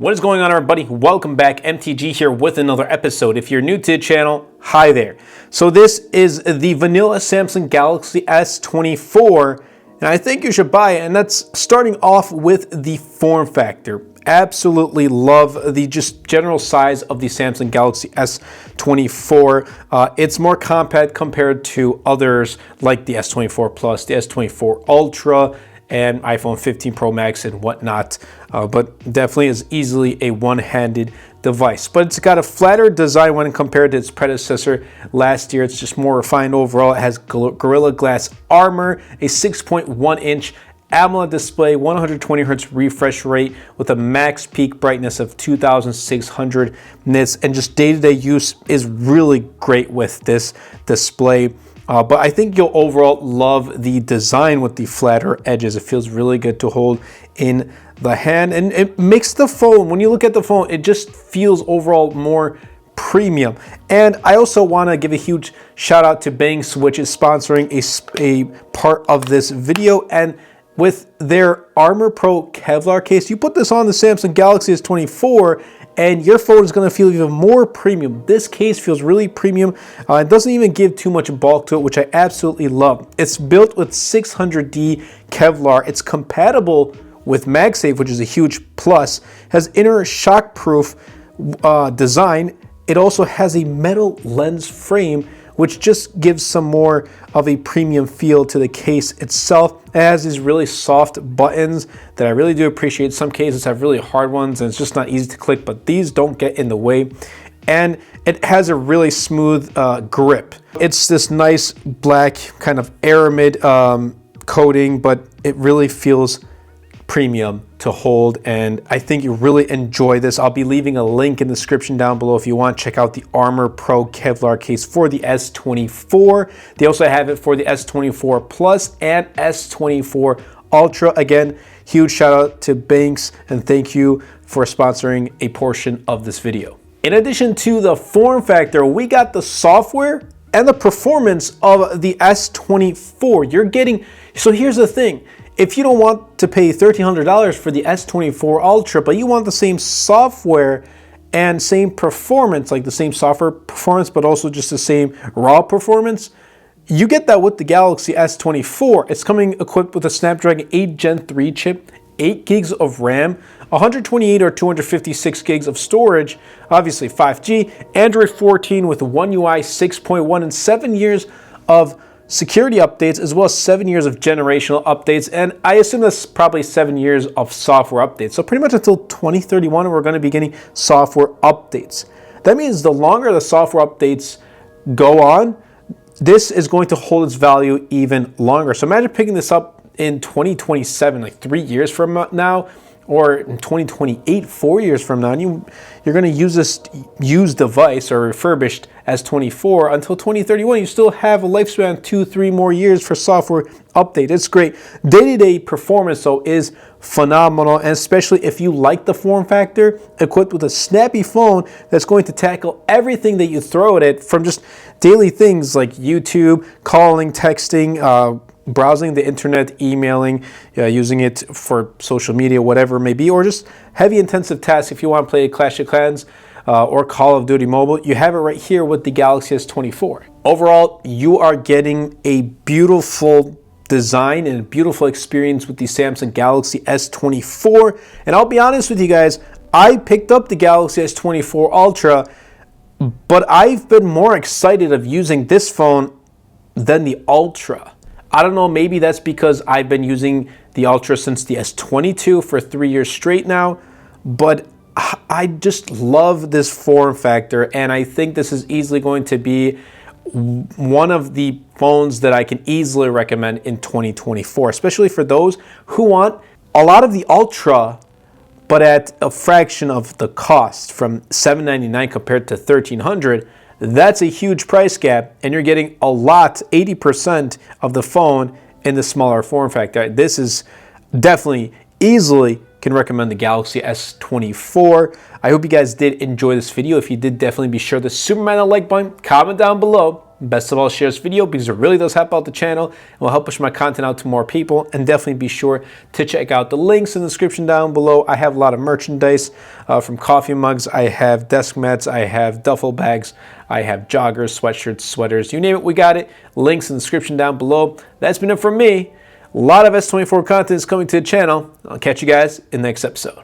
What is going on, everybody? Welcome back. MTG here with another episode. If you're new to the channel, hi there. So this is the vanilla Samsung Galaxy S24, and I think you should buy it. And that's starting off with the form factor. Absolutely love the just general size of the Samsung Galaxy S24. It's more compact compared to others like the S24 Plus, the S24 Ultra, and iPhone 15 Pro Max and whatnot, but definitely is easily a one-handed device. But it's got a flatter design when compared to its predecessor last year. It's just more refined overall. It has Gorilla Glass armor, a 6.1-inch AMOLED display, 120 Hz refresh rate with a max peak brightness of 2,600 nits, and just day-to-day use is really great with this display. But I think you'll overall love the design with the flatter edges. It feels really good to hold in the hand, and it makes the phone, when you look at the phone, it just feels overall more premium. And I also want to give a huge shout out to Benks, which is sponsoring a part of this video. And with their Armor Pro Kevlar case, you put this on the Samsung Galaxy S24 and your phone is going to feel even more premium. This case feels really premium. It doesn't even give too much bulk to it, which I absolutely love. It's built with 600D Kevlar. It's compatible with MagSafe, which is a huge plus. Has inner shockproof design. It also has a metal lens frame, which just gives some more of a premium feel to the case itself. It has these really soft buttons that I really do appreciate. Some cases have really hard ones and it's just not easy to click, but these don't get in the way. And it has a really smooth grip. It's this nice black kind of aramid coating, but it really feels premium to hold, and I think you really enjoy this. I'll be leaving a link in the description down below if you want to check out the Armor Pro Kevlar case for the S24. They also have it for the S24 Plus and S24 Ultra. Again, huge shout out to Benks, and thank you for sponsoring a portion of this video. In addition to the form factor, we got the software and the performance of the S24. You're getting, so here's the thing. If you don't want to pay $1,300 for the S24 Ultra, but you want the same software and same performance, like the same software performance, but also just the same raw performance, you get that with the Galaxy S24. It's coming equipped with a Snapdragon 8 Gen 3 chip, 8 gigs of RAM, 128 or 256 gigs of storage, obviously 5G, Android 14 with One UI 6.1, and 7 years of security updates, as well as 7 years of generational updates, and I assume that's probably 7 years of software updates. So pretty much until 2031, we're going to be getting software updates. That means the longer the software updates go on, this is going to hold its value even longer. So imagine picking this up in 2027, like 3 years from now, or in 2028, 4 years from now, and you're going to use this used device or refurbished S24 until 2031. You still have a lifespan 2-3 more years for software update. It's great. Day-to-day performance, though, is phenomenal, and especially if you like the form factor, equipped with a snappy phone that's going to tackle everything that you throw at it, from just daily things like YouTube, calling, texting, browsing the internet, emailing, using it for social media, whatever it may be, or just heavy intensive tasks. If you want to play Clash of Clans or Call of Duty Mobile, you have it right here with the Galaxy S24. Overall, you are getting a beautiful design and a beautiful experience with the Samsung Galaxy S24. And I'll be honest with you guys, I picked up the Galaxy S24 Ultra, but I've been more excited of using this phone than the Ultra. I don't know, maybe that's because I've been using the Ultra since the S22 for 3 years straight now, but I just love this form factor, and I think this is easily going to be one of the phones that I can easily recommend in 2024, especially for those who want a lot of the Ultra, but at a fraction of the cost, from $799 compared to $1,300. That's a huge price gap, and you're getting a lot, 80% of the phone in the smaller form factor. This is definitely, easily can recommend the Galaxy S24. I hope you guys did enjoy this video. If you did, definitely be sure to superman a like button, comment down below, best of all, share this video because it really does help out the channel and will help push my content out to more people. And definitely be sure to check out the links in the description down below. I have a lot of merchandise from coffee mugs, I have desk mats, I have duffel bags, I have joggers, sweatshirts, sweaters, you name it, we got it. Links in the description down below. That's been it from me. A lot of S24 content is coming to the channel. I'll catch you guys in the next episode.